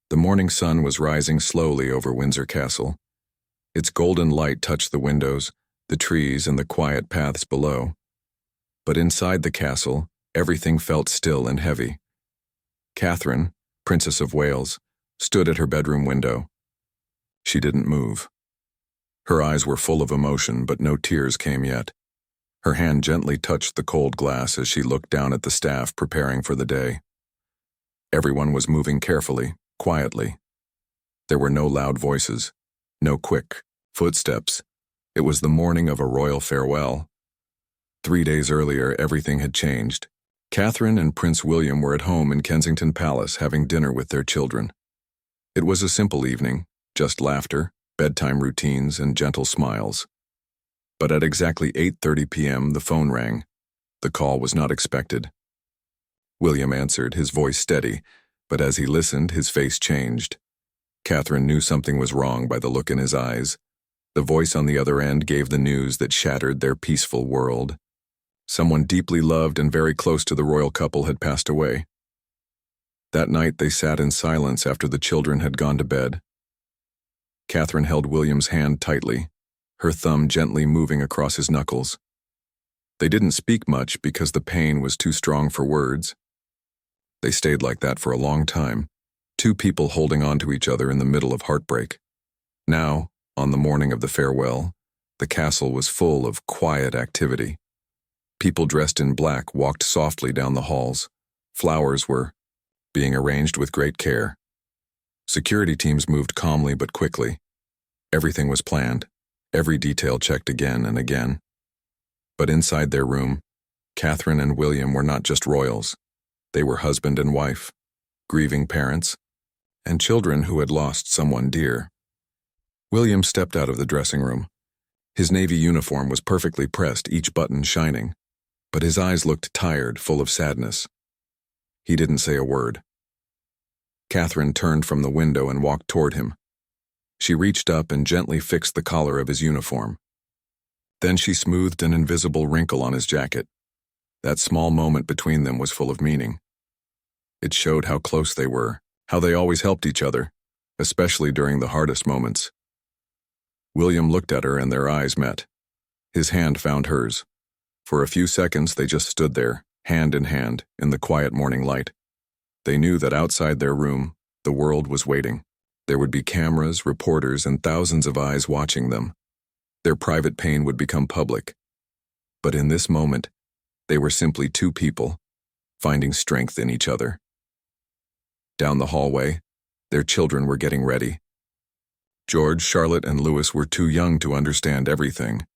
The morning sun was rising slowly over Windsor Castle. Its golden light touched the windows, the trees, and the quiet paths below. But inside the castle, everything felt still and heavy. Catherine, Princess of Wales, stood at her bedroom window. She didn't move. Her eyes were full of emotion, but no tears came yet. Her hand gently touched the cold glass as she looked down at the staff preparing for the day. Everyone was moving carefully, quietly. There were no loud voices, no quick footsteps. It was the morning of a royal farewell. 3 days earlier, everything had changed. Catherine and Prince William were at home in Kensington Palace having dinner with their children. It was a simple evening, just laughter, bedtime routines, and gentle smiles. But at exactly 8:30 p.m., the phone rang. The call was not expected. William answered, his voice steady, but as he listened, his face changed. Catherine knew something was wrong by the look in his eyes. The voice on the other end gave the news that shattered their peaceful world. Someone deeply loved and very close to the royal couple had passed away. That night they sat in silence after the children had gone to bed. Catherine held William's hand tightly, her thumb gently moving across his knuckles. They didn't speak much because the pain was too strong for words. They stayed like that for a long time, two people holding on to each other in the middle of heartbreak. Now, on the morning of the farewell, the castle was full of quiet activity. People dressed in black walked softly down the halls. Flowers were being arranged with great care. Security teams moved calmly but quickly. Everything was planned, every detail checked again and again. But inside their room, Catherine and William were not just royals. They were husband and wife, grieving parents, and children who had lost someone dear. William stepped out of the dressing room. His navy uniform was perfectly pressed, each button shining, but his eyes looked tired, full of sadness. He didn't say a word. Catherine turned from the window and walked toward him. She reached up and gently fixed the collar of his uniform. Then she smoothed an invisible wrinkle on his jacket. That small moment between them was full of meaning. It showed how close they were, how they always helped each other, especially during the hardest moments. William looked at her and their eyes met. His hand found hers. For a few seconds they just stood there, hand in hand, in the quiet morning light. They knew that outside their room, the world was waiting. There would be cameras, reporters, and thousands of eyes watching them. Their private pain would become public. But in this moment, they were simply two people, finding strength in each other. Down the hallway, their children were getting ready. George, Charlotte, and Louis were too young to understand everything,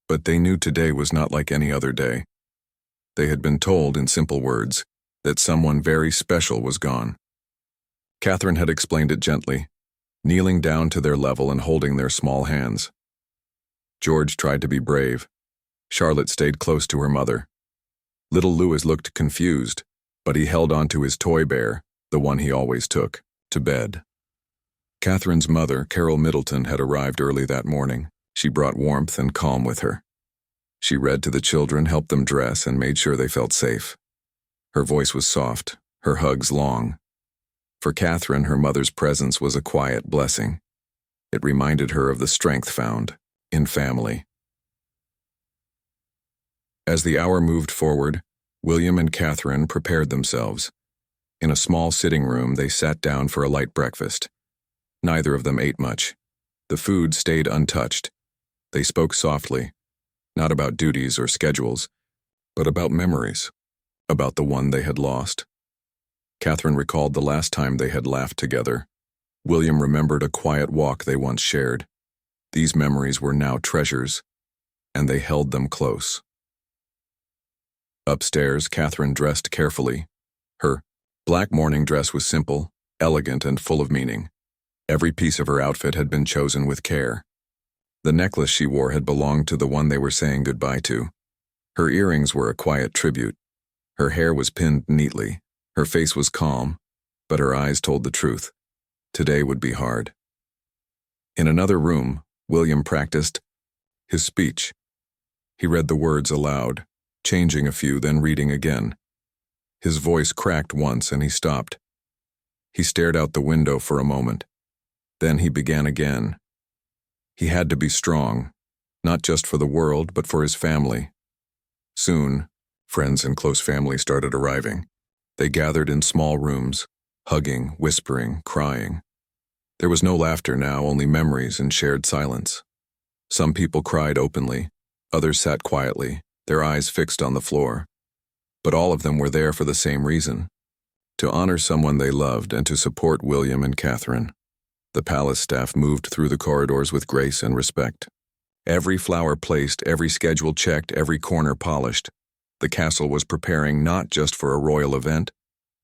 but they knew today was not like any other day. They had been told in simple words that someone very special was gone. Catherine had explained it gently, kneeling down to their level and holding their small hands. George tried to be brave. Charlotte stayed close to her mother. Little Louis looked confused, but he held on to his toy bear, the one he always took, to bed. Catherine's mother, Carol Middleton, had arrived early that morning. She brought warmth and calm with her. She read to the children, helped them dress, and made sure they felt safe. Her voice was soft, her hugs long. For Catherine, her mother's presence was a quiet blessing. It reminded her of the strength found in family. As the hour moved forward, William and Catherine prepared themselves. In a small sitting room, they sat down for a light breakfast. Neither of them ate much. The food stayed untouched. They spoke softly, not about duties or schedules, but about memories, about the one they had lost. Catherine recalled the last time they had laughed together. William remembered a quiet walk they once shared. These memories were now treasures, and they held them close. Upstairs, Catherine dressed carefully. Her black morning dress was simple, elegant, and full of meaning. Every piece of her outfit had been chosen with care. The necklace she wore had belonged to the one they were saying goodbye to. Her earrings were a quiet tribute. Her hair was pinned neatly. Her face was calm, but her eyes told the truth. Today would be hard. In another room, William practiced his speech. He read the words aloud, changing a few, then reading again. His voice cracked once and he stopped. He stared out the window for a moment. Then he began again. He had to be strong, not just for the world, but for his family. Soon, friends and close family started arriving. They gathered in small rooms, hugging, whispering, crying. There was no laughter now, only memories and shared silence. Some people cried openly, others sat quietly, their eyes fixed on the floor. But all of them were there for the same reason: to honor someone they loved and to support William and Catherine. The palace staff moved through the corridors with grace and respect. Every flower placed, every schedule checked, every corner polished. The castle was preparing not just for a royal event,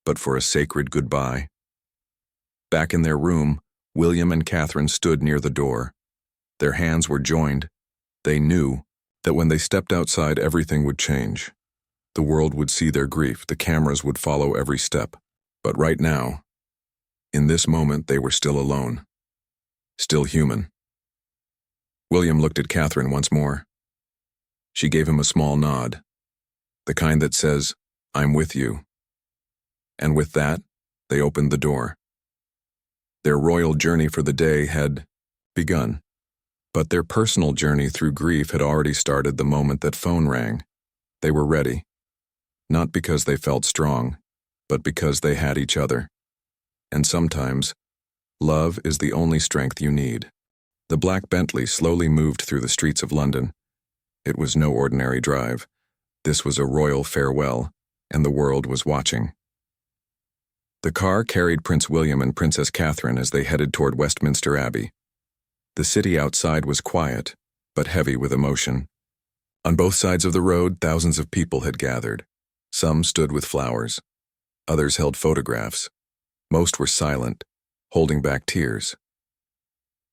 but for a sacred goodbye. Back in their room, William and Catherine stood near the door. Their hands were joined. They knew that when they stepped outside, everything would change. The world would see their grief, the cameras would follow every step. But right now, in this moment, they were still alone. Still human. William looked at Catherine once more. She gave him a small nod, the kind that says, "I'm with you." And with that, they opened the door. Their royal journey for the day had begun, but their personal journey through grief had already started the moment that phone rang. They were ready, not because they felt strong, but because they had each other. And sometimes, love is the only strength you need. The black Bentley slowly moved through the streets of London. It was no ordinary drive. This was a royal farewell, and the world was watching. The car carried Prince William and Princess Catherine as they headed toward Westminster Abbey. The city outside was quiet, but heavy with emotion. On both sides of the road, thousands of people had gathered. Some stood with flowers. Others held photographs. Most were silent, holding back tears.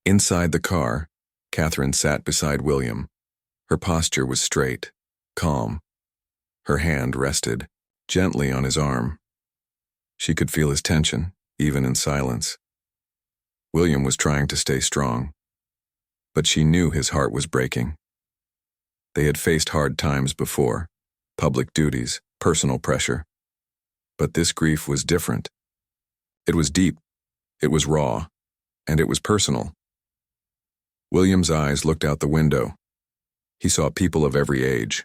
Inside the car, Catherine sat beside William. Her posture was straight, calm. Her hand rested gently on his arm. She could feel his tension, even in silence. William was trying to stay strong, but she knew his heart was breaking. They had faced hard times before, public duties, personal pressure. But this grief was different. It was deep, it was raw, and it was personal. William's eyes looked out the window. He saw people of every age.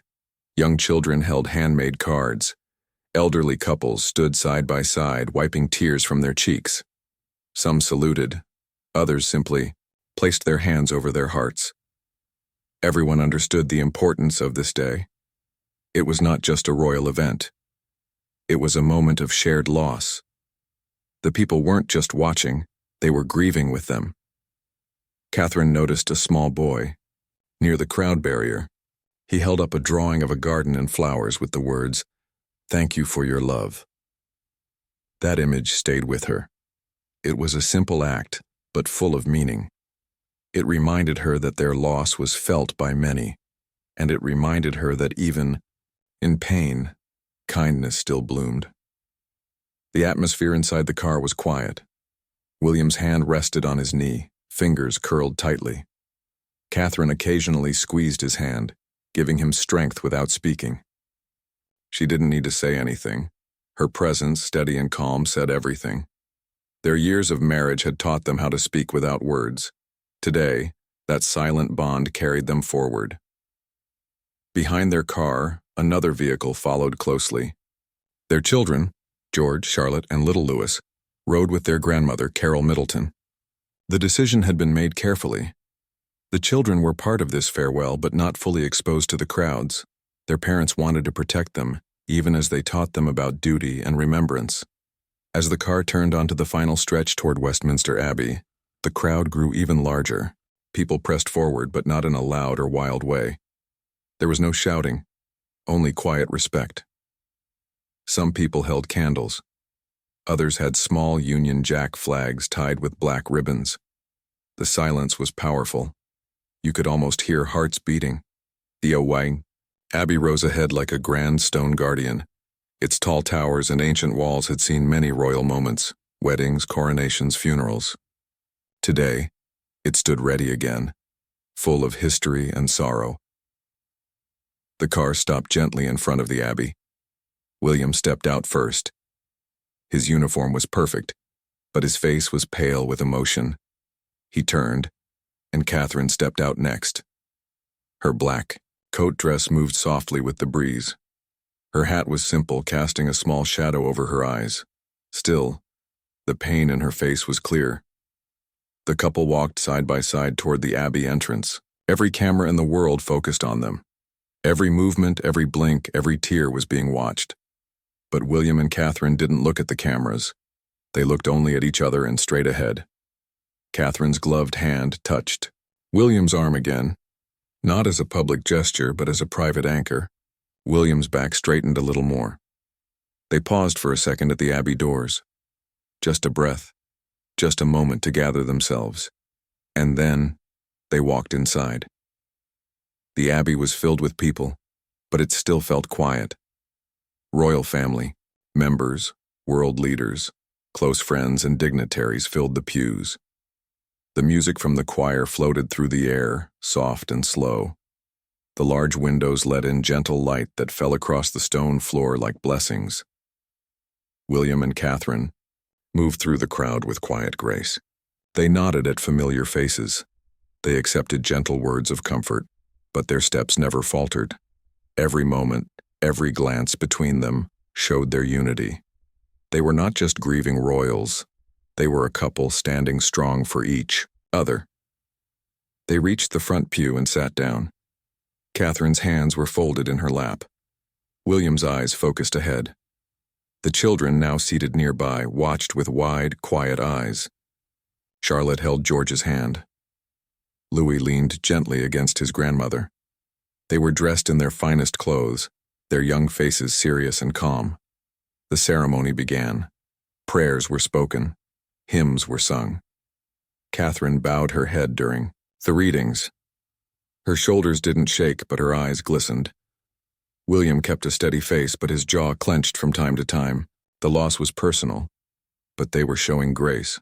Young children held handmade cards. Elderly couples stood side by side, wiping tears from their cheeks. Some saluted. Others simply placed their hands over their hearts. Everyone understood the importance of this day. It was not just a royal event. It was a moment of shared loss. The people weren't just watching, they were grieving with them. Catherine noticed a small boy. Near the crowd barrier, he held up a drawing of a garden and flowers with the words, "Thank you for your love." That image stayed with her. It was a simple act, but full of meaning. It reminded her that their loss was felt by many, and it reminded her that even in pain, kindness still bloomed. The atmosphere inside the car was quiet. William's hand rested on his knee, fingers curled tightly. Catherine occasionally squeezed his hand, giving him strength without speaking. She didn't need to say anything. Her presence, steady and calm, said everything. Their years of marriage had taught them how to speak without words. Today, that silent bond carried them forward. Behind their car, another vehicle followed closely. Their children, George, Charlotte, and little Louis, rode with their grandmother, Carol Middleton. The decision had been made carefully. The children were part of this farewell, but not fully exposed to the crowds. Their parents wanted to protect them, even as they taught them about duty and remembrance. As the car turned onto the final stretch toward Westminster Abbey, the crowd grew even larger. People pressed forward, but not in a loud or wild way. There was no shouting, only quiet respect. Some people held candles. Others had small Union Jack flags tied with black ribbons. The silence was powerful. You could almost hear hearts beating. The Owang Abbey rose ahead like a grand stone guardian. Its tall towers and ancient walls had seen many royal moments, weddings, coronations, funerals. Today, it stood ready again, full of history and sorrow. The car stopped gently in front of the Abbey. William stepped out first. His uniform was perfect, but his face was pale with emotion. He turned, and Catherine stepped out next. Her black coat dress moved softly with the breeze. Her hat was simple, casting a small shadow over her eyes. Still, the pain in her face was clear. The couple walked side by side toward the Abbey entrance. Every camera in the world focused on them. Every movement, every blink, every tear was being watched. But William and Catherine didn't look at the cameras. They looked only at each other and straight ahead. Catherine's gloved hand touched William's arm again, not as a public gesture but as a private anchor. William's back straightened a little more. They paused for a second at the Abbey doors. Just a breath, just a moment to gather themselves. And then they walked inside. The Abbey was filled with people, but it still felt quiet. Royal family, members, world leaders, close friends and dignitaries filled the pews. The music from the choir floated through the air, soft and slow. The large windows let in gentle light that fell across the stone floor like blessings. William and Catherine moved through the crowd with quiet grace. They nodded at familiar faces. They accepted gentle words of comfort, but their steps never faltered. Every moment, every glance between them showed their unity. They were not just grieving royals. They were a couple standing strong for each other. They reached the front pew and sat down. Catherine's hands were folded in her lap. William's eyes focused ahead. The children, now seated nearby, watched with wide, quiet eyes. Charlotte held George's hand. Louis leaned gently against his grandmother. They were dressed in their finest clothes, their young faces serious and calm. The ceremony began. Prayers were spoken. Hymns were sung. Catherine bowed her head during the readings. Her shoulders didn't shake, but her eyes glistened. William kept a steady face, but his jaw clenched from time to time. The loss was personal, but they were showing grace.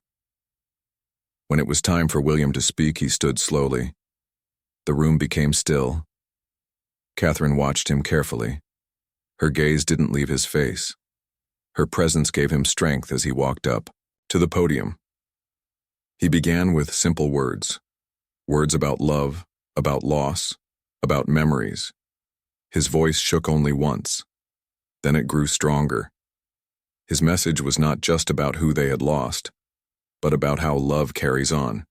When it was time for William to speak, he stood slowly. The room became still. Catherine watched him carefully. Her gaze didn't leave his face. Her presence gave him strength as he walked up to the podium. He began with simple words. Words about love, about loss, about memories. His voice shook only once. Then it grew stronger. His message was not just about who they had lost, but about how love carries on.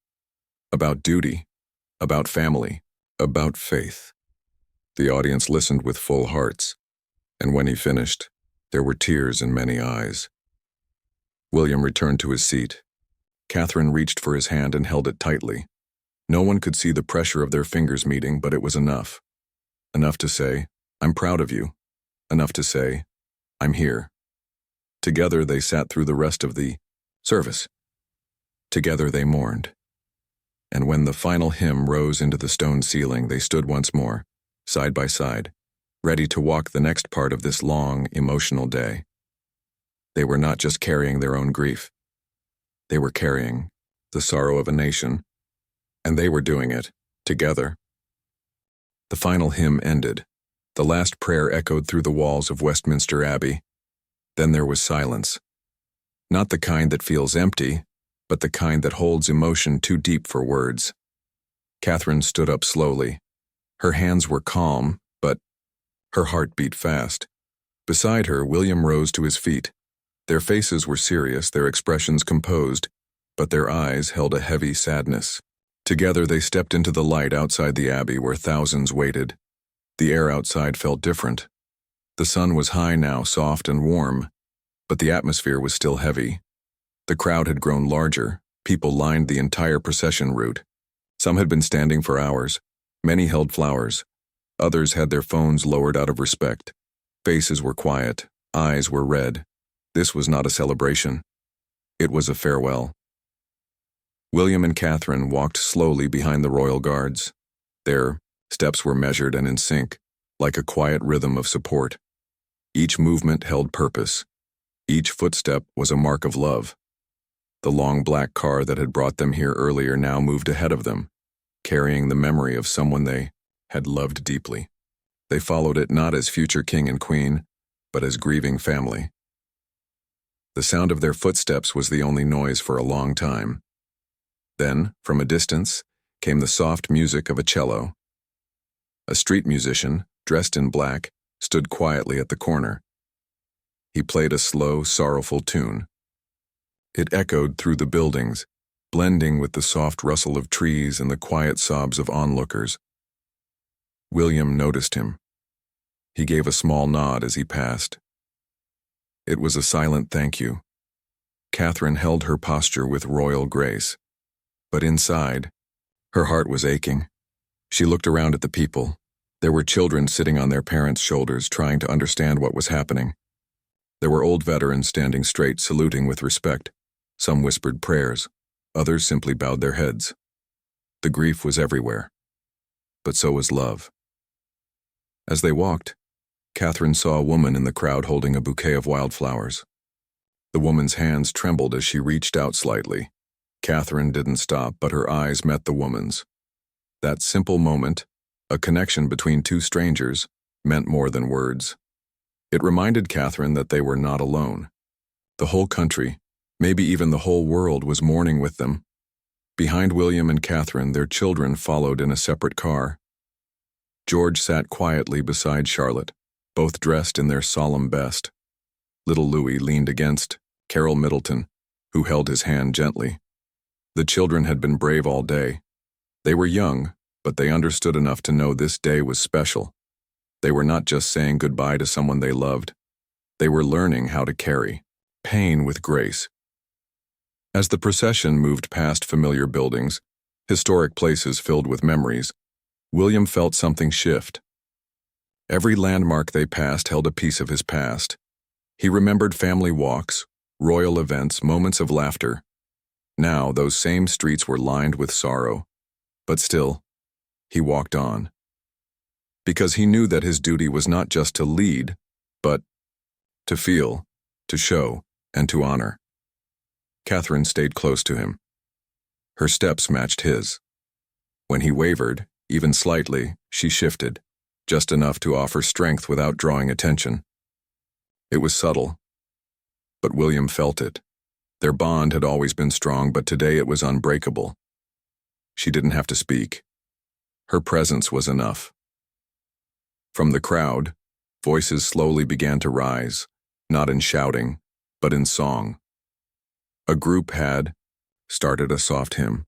About duty, about family, about faith. The audience listened with full hearts, and when he finished, there were tears in many eyes. William returned to his seat. Catherine reached for his hand and held it tightly. No one could see the pressure of their fingers meeting, but it was enough. Enough to say, "I'm proud of you." Enough to say, "I'm here." Together they sat through the rest of the service. Together they mourned. And when the final hymn rose into the stone ceiling, they stood once more, side by side, ready to walk the next part of this long, emotional day. They were not just carrying their own grief. They were carrying the sorrow of a nation, and they were doing it together. The final hymn ended. The last prayer echoed through the walls of Westminster Abbey. Then there was silence. Not the kind that feels empty, but the kind that holds emotion too deep for words. Catherine stood up slowly. Her hands were calm, but her heart beat fast. Beside her, William rose to his feet. Their faces were serious, their expressions composed, but their eyes held a heavy sadness. Together they stepped into the light outside the Abbey where thousands waited. The air outside felt different. The sun was high now, soft and warm, but the atmosphere was still heavy. The crowd had grown larger. People lined the entire procession route. Some had been standing for hours. Many held flowers. Others had their phones lowered out of respect. Faces were quiet. Eyes were red. This was not a celebration. It was a farewell. William and Catherine walked slowly behind the royal guards. Their steps were measured and in sync, like a quiet rhythm of support. Each movement held purpose. Each footstep was a mark of love. The long black car that had brought them here earlier now moved ahead of them, carrying the memory of someone they had loved deeply. They followed it not as future king and queen, but as grieving family. The sound of their footsteps was the only noise for a long time. Then, from a distance, came the soft music of a cello. A street musician, dressed in black, stood quietly at the corner. He played a slow, sorrowful tune. It echoed through the buildings, blending with the soft rustle of trees and the quiet sobs of onlookers. William noticed him. He gave a small nod as he passed. It was a silent thank you. Catherine held her posture with royal grace. But inside, her heart was aching. She looked around at the people. There were children sitting on their parents' shoulders trying to understand what was happening. There were old veterans standing straight, saluting with respect. Some whispered prayers. Others simply bowed their heads. The grief was everywhere. But so was love. As they walked, Catherine saw a woman in the crowd holding a bouquet of wildflowers. The woman's hands trembled as she reached out slightly. Catherine didn't stop, but her eyes met the woman's. That simple moment, a connection between two strangers, meant more than words. It reminded Catherine that they were not alone. The whole country, maybe even the whole world, was mourning with them. Behind William and Catherine, their children followed in a separate car. George sat quietly beside Charlotte, both dressed in their solemn best. Little Louis leaned against Carol Middleton, who held his hand gently. The children had been brave all day. They were young, but they understood enough to know this day was special. They were not just saying goodbye to someone they loved. They were learning how to carry pain with grace. As the procession moved past familiar buildings, historic places filled with memories, William felt something shift. Every landmark they passed held a piece of his past. He remembered family walks, royal events, moments of laughter. Now those same streets were lined with sorrow. But still, he walked on. Because he knew that his duty was not just to lead, but to feel, to show, and to honor. Catherine stayed close to him. Her steps matched his. When he wavered, even slightly, she shifted, just enough to offer strength without drawing attention. It was subtle, but William felt it. Their bond had always been strong, but today it was unbreakable. She didn't have to speak. Her presence was enough. From the crowd, voices slowly began to rise, not in shouting, but in song. A group had started a soft hymn.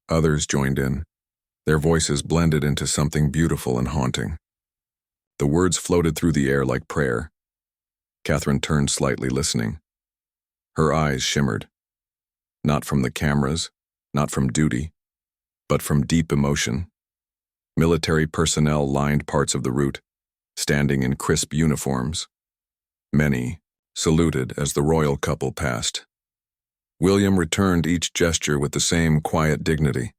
Others joined in. Their voices blended into something beautiful and haunting. The words floated through the air like prayer. Catherine turned slightly, listening. Her eyes shimmered. Not from the cameras, not from duty, but from deep emotion. Military personnel lined parts of the route, standing in crisp uniforms. Many saluted as the royal couple passed. William returned each gesture with the same quiet dignity.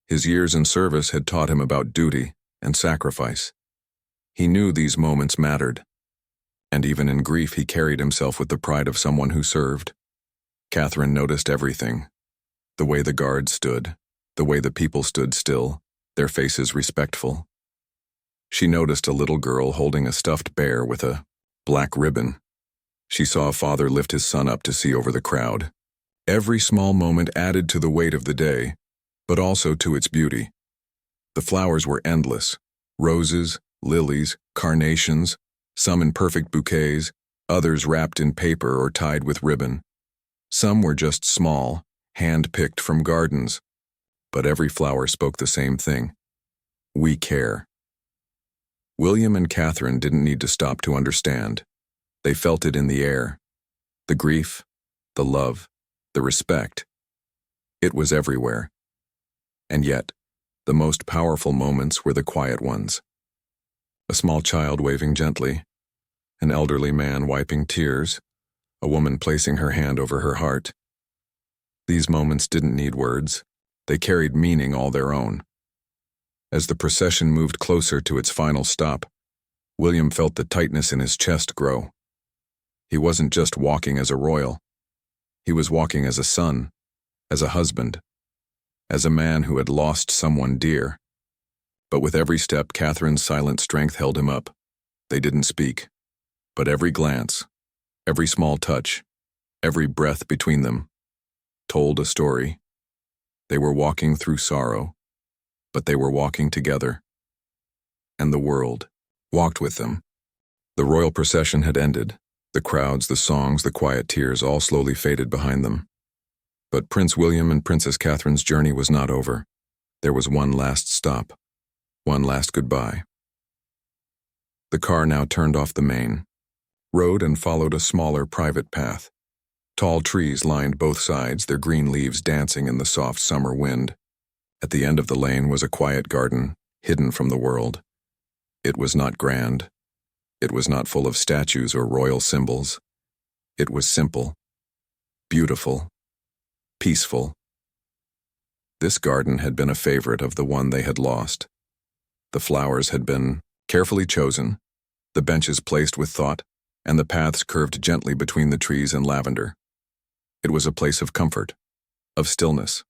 His years in service had taught him about duty and sacrifice. He knew these moments mattered, and even in grief he carried himself with the pride of someone who served. Catherine noticed everything. The way the guards stood, the way the people stood still, their faces respectful. She noticed a little girl holding a stuffed bear with a black ribbon. She saw a father lift his son up to see over the crowd. Every small moment added to the weight of the day, but also to its beauty. The flowers were endless. Roses, lilies, carnations, some in perfect bouquets, others wrapped in paper or tied with ribbon. Some were just small, hand-picked from gardens. But every flower spoke the same thing. We care. William and Catherine didn't need to stop to understand. They felt it in the air. The grief, the love, the respect. It was everywhere. And yet, the most powerful moments were the quiet ones. A small child waving gently, an elderly man wiping tears, a woman placing her hand over her heart. These moments didn't need words. They carried meaning all their own. As the procession moved closer to its final stop, William felt the tightness in his chest grow. He wasn't just walking as a royal. He was walking as a son, as a husband, as a man who had lost someone dear. But with every step, Catherine's silent strength held him up. They didn't speak, but every glance, every small touch, Every breath between them told a story. They were walking through sorrow, but they were walking together. And the world walked with them. The royal procession had ended. The crowds, the songs, the quiet tears all slowly faded behind them. But Prince William and Princess Catherine's journey was not over. There was one last stop, one last goodbye. The car now turned off the main road and followed a smaller private path. Tall trees lined both sides, their green leaves dancing in the soft summer wind. At the end of the lane was a quiet garden, hidden from the world. It was not grand. It was not full of statues or royal symbols. It was simple, beautiful, peaceful. This garden had been a favorite of the one they had lost. The flowers had been carefully chosen, the benches placed with thought, and the paths curved gently between the trees and lavender. It was a place of comfort, of stillness,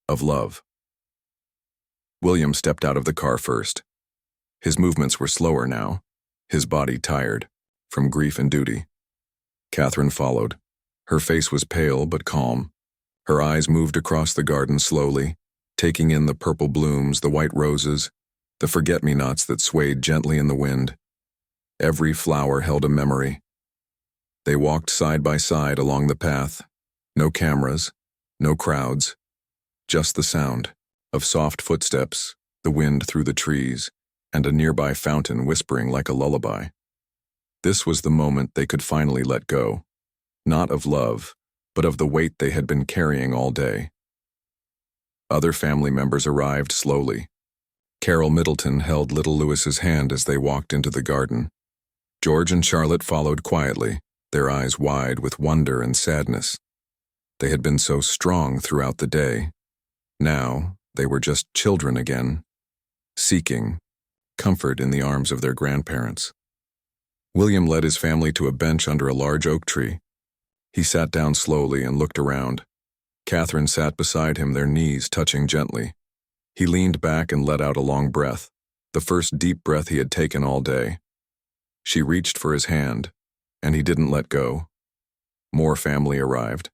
of love. William stepped out of the car first. His movements were slower now, his body tired, from grief and duty. Catherine followed. Her face was pale but calm. Her eyes moved across the garden slowly, taking in the purple blooms, the white roses, the forget-me-nots that swayed gently in the wind. Every flower held a memory. They walked side by side along the path. No cameras, no crowds, just the sound of soft footsteps, the wind through the trees, and a nearby fountain whispering like a lullaby. This was the moment they could finally let go, not of love, but of the weight they had been carrying all day. Other family members arrived slowly. Carol Middleton held little Louis's hand as they walked into the garden. George and Charlotte followed quietly, their eyes wide with wonder and sadness. They had been so strong throughout the day. Now, they were just children again, seeking comfort in the arms of their grandparents. William led his family to a bench under a large oak tree. He sat down slowly and looked around. Catherine sat beside him, their knees touching gently. He leaned back and let out a long breath, the first deep breath he had taken all day. She reached for his hand, and he didn't let go. More family arrived.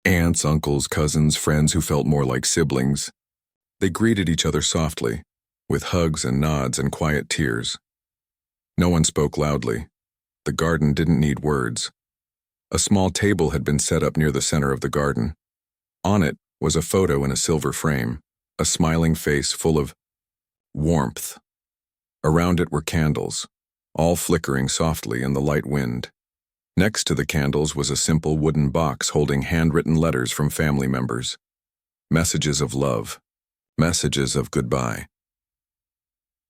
Aunts, uncles, cousins, friends who felt more like siblings. They greeted each other softly, with hugs and nods and quiet tears. No one spoke loudly. The garden didn't need words. A small table had been set up near the center of the garden. On it was a photo in a silver frame, a smiling face full of warmth. Around it were candles, all flickering softly in the light wind. Next to the candles was a simple wooden box holding handwritten letters from family members. Messages of love, messages of goodbye.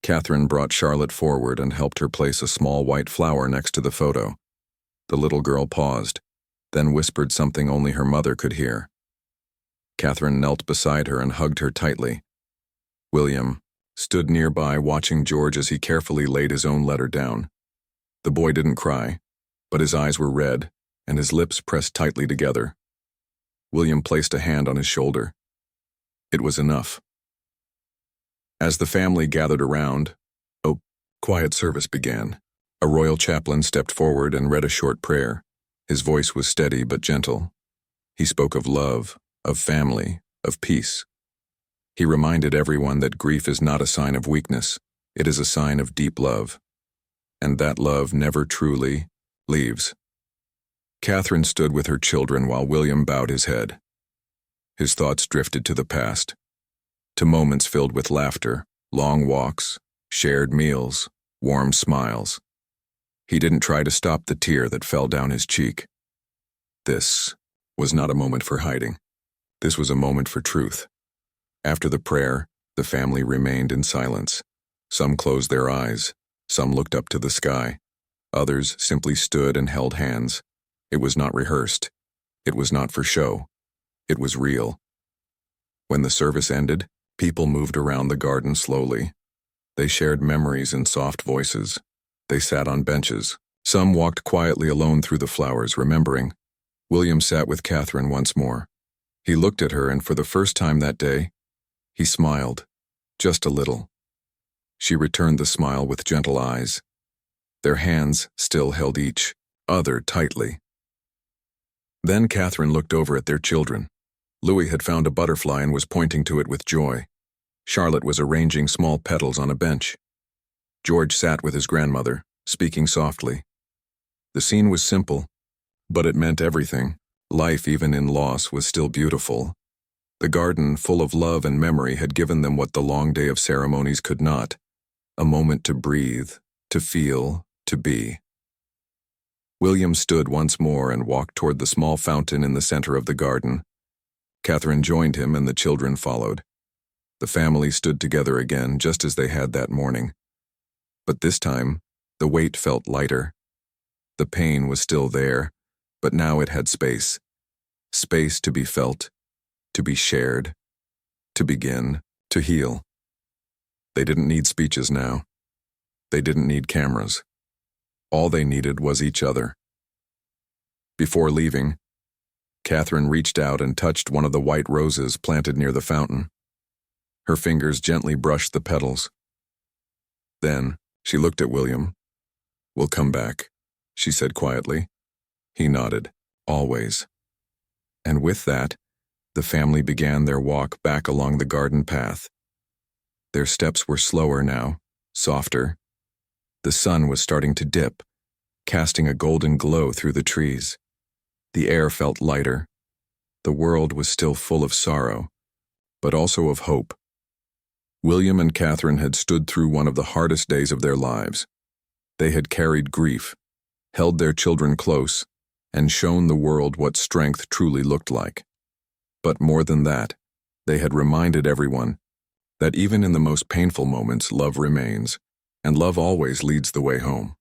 Catherine brought Charlotte forward and helped her place a small white flower next to the photo. The little girl paused, then whispered something only her mother could hear. Catherine knelt beside her and hugged her tightly. William stood nearby watching George as he carefully laid his own letter down. The boy didn't cry, but his eyes were red and his lips pressed tightly together. William placed a hand on his shoulder. It was enough. As the family gathered around, a quiet service began. A royal chaplain stepped forward and read a short prayer. His voice was steady but gentle. He spoke of love, of family, of peace. He reminded everyone that grief is not a sign of weakness, it is a sign of deep love. And that love never truly leaves. Catherine stood with her children while William bowed his head. His thoughts drifted to the past, to moments filled with laughter, long walks, shared meals, warm smiles. He didn't try to stop the tear that fell down his cheek. This was not a moment for hiding. This was a moment for truth. After the prayer, the family remained in silence. Some closed their eyes, some looked up to the sky. Others simply stood and held hands. It was not rehearsed. It was not for show. It was real. When the service ended, people moved around the garden slowly. They shared memories in soft voices. They sat on benches. Some walked quietly alone through the flowers, remembering. William sat with Catherine once more. He looked at her, and for the first time that day, he smiled, just a little. She returned the smile with gentle eyes. Their hands still held each other tightly. Then Catherine looked over at their children. Louis had found a butterfly and was pointing to it with joy. Charlotte was arranging small petals on a bench. George sat with his grandmother, speaking softly. The scene was simple, but it meant everything. Life, even in loss, was still beautiful. The garden, full of love and memory, had given them what the long day of ceremonies could not: a moment to breathe, to feel, to be. William stood once more and walked toward the small fountain in the center of the garden. Catherine joined him and the children followed. The family stood together again, just as they had that morning. But this time, the weight felt lighter. The pain was still there, but now it had space. Space to be felt, to be shared, to begin, to heal. They didn't need speeches now. They didn't need cameras. All they needed was each other. Before leaving, Catherine reached out and touched one of the white roses planted near the fountain. Her fingers gently brushed the petals. Then she looked at William. "We'll come back," she said quietly. He nodded. "Always." And with that, the family began their walk back along the garden path. Their steps were slower now, softer. The sun was starting to dip, casting a golden glow through the trees. The air felt lighter. The world was still full of sorrow, but also of hope. William and Catherine had stood through one of the hardest days of their lives. They had carried grief, held their children close, and shown the world what strength truly looked like. But more than that, they had reminded everyone that even in the most painful moments, love remains, and love always leads the way home.